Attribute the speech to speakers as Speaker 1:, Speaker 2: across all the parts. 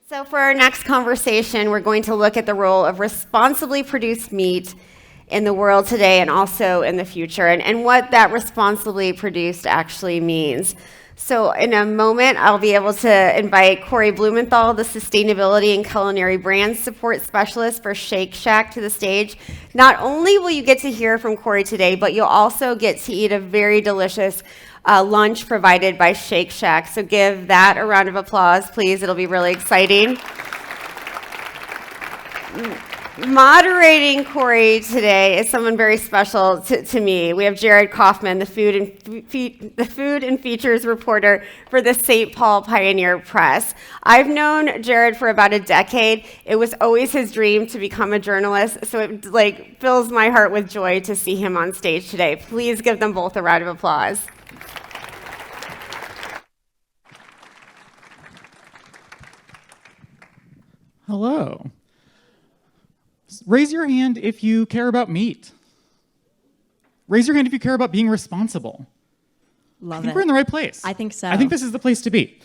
Speaker 1: So for our next conversation, we're going to look at the role of responsibly produced meat in the world today and also in the future, and what that responsibly produced actually means. So in a moment, I'll be able to invite Corey Blumenthal, the Sustainability and Culinary Brand Support Specialist for Shake Shack, to the stage. Not only will you get to hear from Corey today, but you'll also get to eat a very delicious lunch provided by Shake Shack. So give that a round of applause, please. It'll be really exciting. Moderating Corey today is someone very special to me. We have Jared Kaufman, the food and features reporter for the St. Paul Pioneer Press. I've known Jared for about a decade. It was always his dream to become a journalist, so it fills my heart with joy to see him on stage today. Please give them both a round of applause.
Speaker 2: Hello. Raise your hand if you care about meat. Raise your hand if you care about being responsible.
Speaker 3: Love
Speaker 2: I think
Speaker 3: it.
Speaker 2: we're in the right place.
Speaker 3: I think so.
Speaker 2: I think this is the place to be.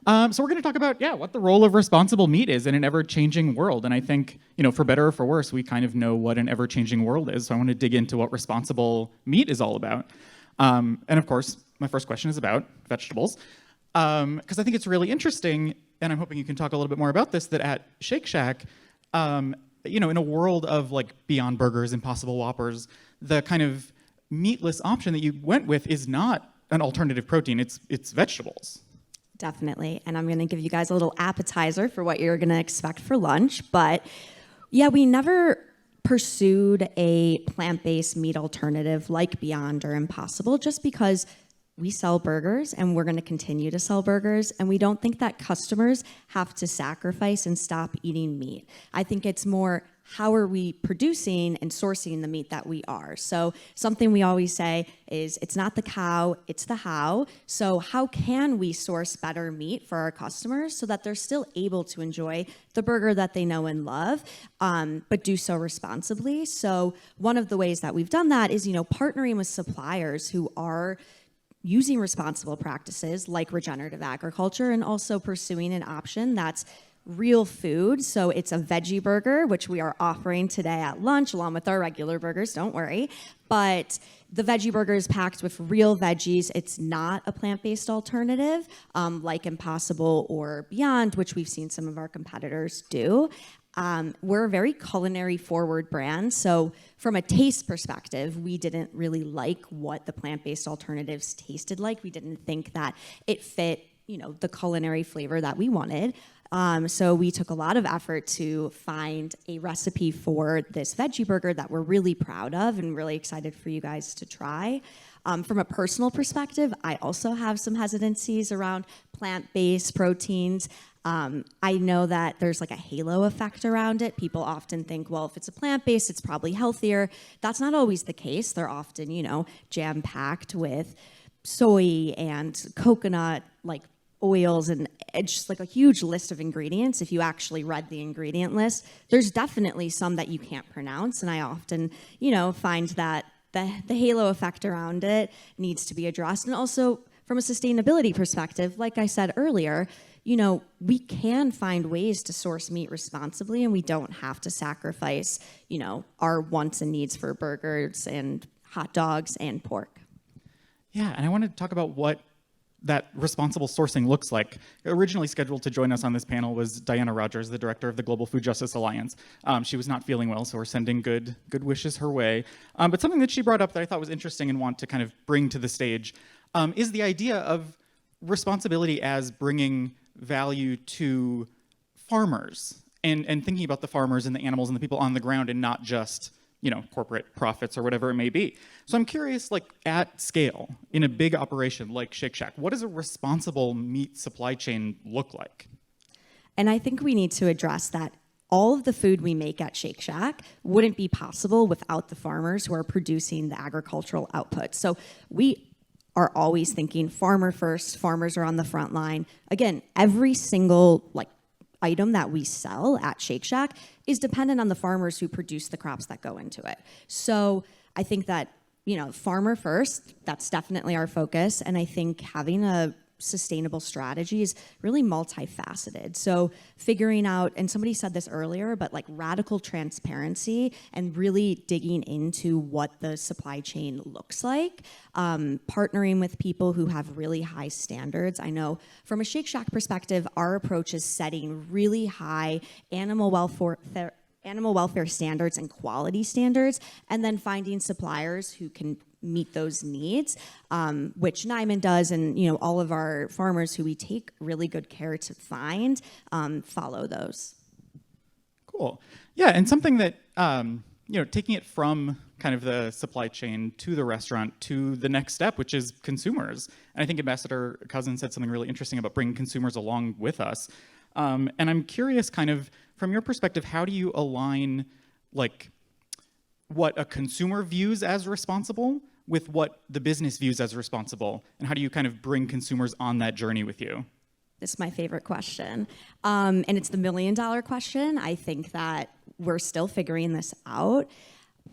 Speaker 2: So we're going to talk about, what the role of responsible meat is in an ever-changing world. And I think, for better or for worse, we kind of know what an ever-changing world is. So I want to dig into what responsible meat is all about. And of course, my first question is about vegetables. Because I think it's really interesting, and I'm hoping you can talk a little bit more about this, that at Shake Shack, in a world of like Beyond Burgers, Impossible Whoppers, the kind of meatless option that you went with is not an alternative protein, it's vegetables.
Speaker 3: Definitely. And I'm going to give you guys a little appetizer for what you're going to expect for lunch. But yeah, we never pursued a plant-based meat alternative like Beyond or Impossible just because we sell burgers and we're going to continue to sell burgers, and we don't think that customers have to sacrifice and stop eating meat. I think it's more, how are we producing and sourcing the meat that we are? So something we always say is, it's not the cow, it's the how. So how can we source better meat for our customers so that they're still able to enjoy the burger that they know and love, but do so responsibly? So one of the ways that we've done that is, partnering with suppliers who are using responsible practices like regenerative agriculture, and also pursuing an option that's real food. So it's a veggie burger, which we are offering today at lunch along with our regular burgers, don't worry. But the veggie burger is packed with real veggies. It's not a plant-based alternative like Impossible or Beyond, which we've seen some of our competitors do. We're a very culinary forward brand. So from a taste perspective, we didn't really like what the plant-based alternatives tasted like. We didn't think that it fit, the culinary flavor that we wanted. So we took a lot of effort to find a recipe for this veggie burger that we're really proud of and really excited for you guys to try. From a personal perspective, I also have some hesitancies around plant-based proteins. I know that there's like a halo effect around it. People often think, well, if it's a plant-based, it's probably healthier. That's not always the case. They're often, jam-packed with soy and coconut, like oils, and it's just like a huge list of ingredients. If you actually read the ingredient list, there's definitely some that you can't pronounce. And I often, find that the halo effect around it needs to be addressed. And also from a sustainability perspective, like I said earlier, we can find ways to source meat responsibly, and we don't have to sacrifice, our wants and needs for burgers and hot dogs and pork.
Speaker 2: Yeah, and I wanted to talk about what that responsible sourcing looks like. Originally scheduled to join us on this panel was Diana Rogers, the director of the Global Food Justice Alliance. She was not feeling well, so we're sending good wishes her way. But something that she brought up that I thought was interesting and want to kind of bring to the stage is the idea of responsibility as bringing value to farmers and thinking about the farmers and the animals and the people on the ground, and not just corporate profits or whatever it may be. So I'm curious, like at scale, in a big operation like Shake Shack, what does a responsible meat supply chain look like?
Speaker 3: And I think we need to address that all of the food we make at Shake Shack wouldn't be possible without the farmers who are producing the agricultural output. So we are always thinking farmer first, farmers are on the front line. Again, every single item that we sell at Shake Shack is dependent on the farmers who produce the crops that go into it. So I think that, farmer first, that's definitely our focus. And I think having a sustainable strategy is really multifaceted. So figuring out, and somebody said this earlier, but like radical transparency and really digging into what the supply chain looks like, partnering with people who have really high standards. I know from a Shake Shack perspective, our approach is setting really high animal welfare standards and quality standards, and then finding suppliers who can meet those needs, which Niman does, and all of our farmers who we take really good care to find follow those.
Speaker 2: Cool. Yeah, and something that taking it from kind of the supply chain to the restaurant to the next step, which is consumers. And I think Ambassador Cousin said something really interesting about bringing consumers along with us. And I'm curious, kind of from your perspective, how do you align like what a consumer views as responsible with what the business views as responsible, and how do you kind of bring consumers on that journey with you?
Speaker 3: This is my favorite question, and it's the $1 million question. I think that we're still figuring this out.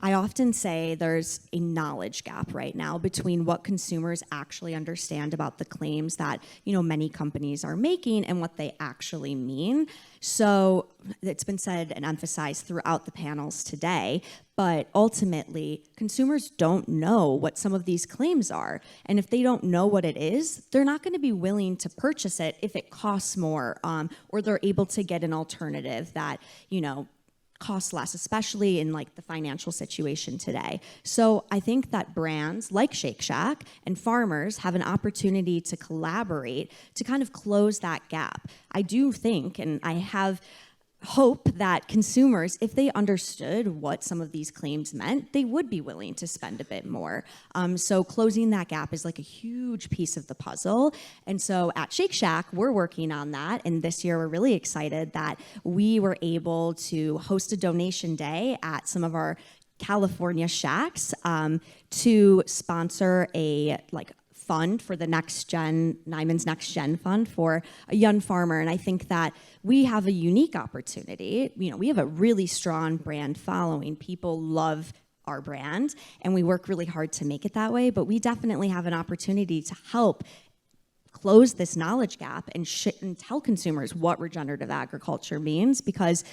Speaker 3: I often say there's a knowledge gap right now between what consumers actually understand about the claims that many companies are making and what they actually mean. So it's been said and emphasized throughout the panels today, but ultimately consumers don't know what some of these claims are. And if they don't know what it is, they're not going to be willing to purchase it if it costs more, or they're able to get an alternative that costs less, especially in like the financial situation today. So I think that brands like Shake Shack and farmers have an opportunity to collaborate to kind of close that gap. I do think, and I have hope that consumers, if they understood what some of these claims meant, they would be willing to spend a bit more. So closing that gap is like a huge piece of the puzzle. And so at Shake Shack, we're working on that. And this year, we're really excited that we were able to host a donation day at some of our California shacks to sponsor a fund for the Niman's Next Gen Fund for a young farmer. And I think that we have a unique opportunity. We have a really strong brand following. People love our brand, and we work really hard to make it that way. But we definitely have an opportunity to help close this knowledge gap and tell consumers what regenerative agriculture means, because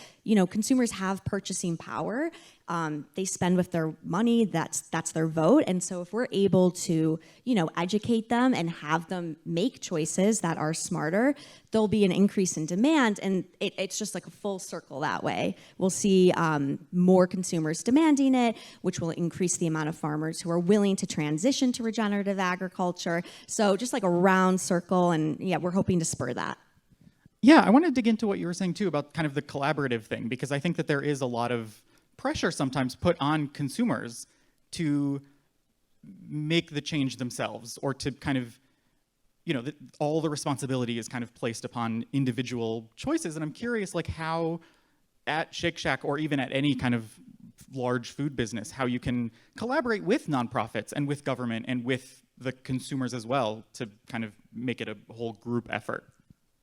Speaker 3: consumers have purchasing power. They spend with their money. That's their vote. And so if we're able to educate them and have them make choices that are smarter, there'll be an increase in demand, and it's just like a full circle that way. We'll see more consumers demanding it, which will increase the amount of farmers who are willing to transition to regenerative agriculture. So just like a round circle, and yeah, we're hoping to spur that.
Speaker 2: Yeah, I want to dig into what you were saying too about kind of the collaborative thing, because I think that there is a lot of pressure sometimes put on consumers to make the change themselves, or to kind of, all the responsibility is kind of placed upon individual choices. And I'm curious, like, how at Shake Shack, or even at any kind of large food business, how you can collaborate with nonprofits and with government and with the consumers as well to kind of make it a whole group effort.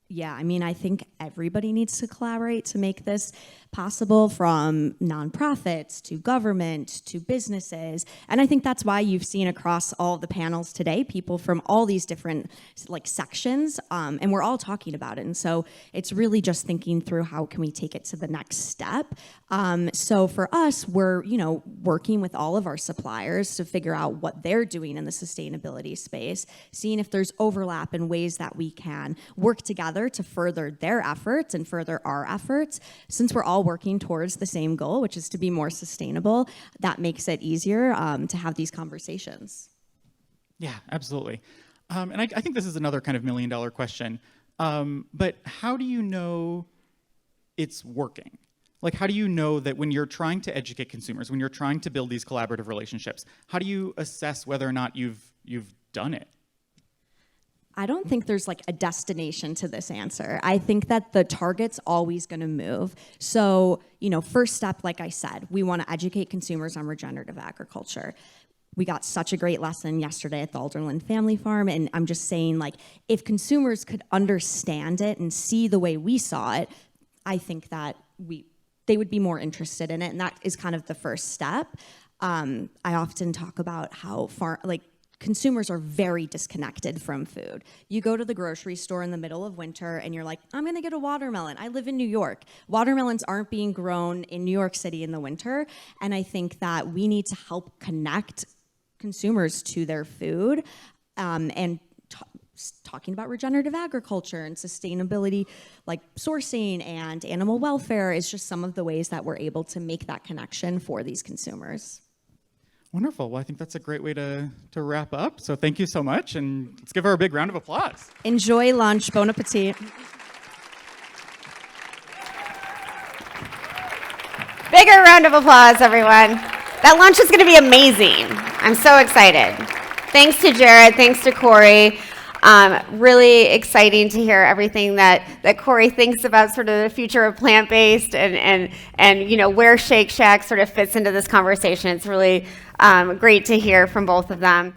Speaker 3: Yeah, I think everybody needs to collaborate to make this possible, from nonprofits to government to businesses. And I think that's why you've seen across all the panels today people from all these different sections, and we're all talking about it. And so it's really just thinking through how can we take it to the next step. So for us, we're working with all of our suppliers to figure out what they're doing in the sustainability space, seeing if there's overlap in ways that we can work together to further their efforts and further our efforts. Since we're all working towards the same goal, which is to be more sustainable, that makes it easier to have these conversations.
Speaker 2: Yeah, absolutely. And I think this is another kind of $1 million question. But how do you know it's working? Like, how do you know that when you're trying to educate consumers, when you're trying to build these collaborative relationships, how do you assess whether or not you've done it?
Speaker 3: I don't think there's a destination to this answer. I think that the target's always going to move. So, first step, like I said, we want to educate consumers on regenerative agriculture. We got such a great lesson yesterday at the Alderland Family Farm, and I'm just saying, if consumers could understand it and see the way we saw it, I think that they would be more interested in it, and that is kind of the first step. I often talk about how consumers are very disconnected from food. You go to the grocery store in the middle of winter and you're like, I'm gonna get a watermelon. I live in New York. Watermelons aren't being grown in New York City in the winter. And I think that we need to help connect consumers to their food, and talking about regenerative agriculture and sustainability, like sourcing and animal welfare, is just some of the ways that we're able to make that connection for these consumers.
Speaker 2: Wonderful. Well, I think that's a great way to wrap up. So thank you so much, and let's give her a big round of applause.
Speaker 3: Enjoy lunch. Bon appetit.
Speaker 1: Bigger round of applause, everyone. That lunch is going to be amazing. I'm so excited. Thanks to Jared. Thanks to Corey. Really exciting to hear everything that Corey thinks about sort of the future of plant-based and you know, where Shake Shack sort of fits into this conversation. It's really great to hear from both of them.